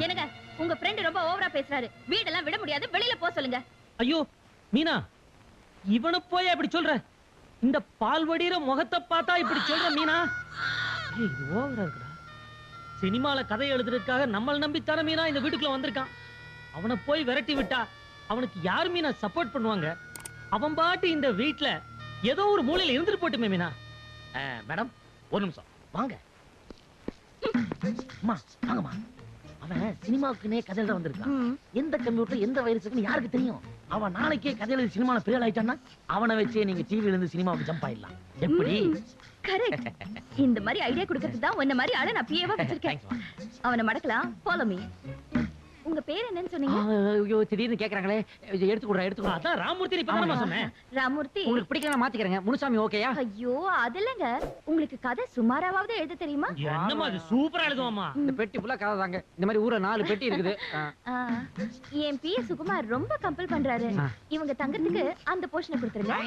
என்னங்க உங்க ஃப்ரெண்ட் ரொம்ப ஓவரா பேசுறாரு. வீடெல்லாம் விட முடியாது, வெளியில போ சொல்லுங்க. ஐயோ மீனா, இவனை போய் அப்படி சொல்ற? இந்த பால் வடிகிற முகத்தை பார்த்தா இப்படி சொல்ற மீனா? ஏய், இது ஓவரா இருக்குடா. சினிமால கதை எழுதுறதுக்காக நம்மள நம்பித்தான மீனா இந்த வீட்டுக்குள்ள வந்திருக்கான். அவனை போய் விரட்டி விட்டா அவனுக்கு யார் மீனா சப்போர்ட் பண்ணுவாங்க? அவன் பாட்டு இந்த வீட்ல ஏதோ ஒரு மூலையில இருந்துட்டு போட்டுமே மீனா. மேடம் ஒரு நிமிஷம் வாங்க. அம்மா வாங்கம்மா. அவன் சினிமாவுக்குனே கதை எழுத வந்திருக்கான். எந்த கம்ப்யூட்டர் எந்த வைரஸுக்குன்னு யாருக்கு தெரியும்? அவன் நாளைக்கே கதை எழுதி சினிமால பெரிய ஆயிட்டான்னா அவனை வச்சே நீங்க டிவில இருந்து சினிமாவுக்கு ஜம்ப் ஆயிடலாம். எப்படி? கரெக்ட். இந்த மாதிரி ஐடியா கொடுக்கிறதுக்கு தான் உன்ன மாதிரி ஆளை நான் பிஏவா வச்சிருக்கேன். அவனை மடக்கலாம். Follow me. உங்க பேர் என்னன்னு சொன்னீங்க? ஐயோ திடீர்னு கேக்குறாங்களே. எடுத்துக்கூட. அதான் ராமூர்த்தி நீ இப்பதானமா சொன்னேன். ராமூர்த்தி. உங்களுக்கு பிடிக்கலனா மாத்திக்கிறேங்க. முனுசாமி ஓகேயா? ஐயோ அதல்லங்க. உங்களுக்கு கதை சுமாராவது எழுத தெரியுமா? என்னமா அது சூப்பரா எழுதுவாமா. இந்த பெட்டி ஃபுல்லா கதை தாங்க. இந்த மாதிரி ஊர 4 பெட்டி இருக்குது. என் பிஏ சுகுமார் ரொம்ப கம்பல் பண்றாரு. இவங்க தங்கறதுக்கு அந்த போர்ஷனை கொடுத்துருங்க.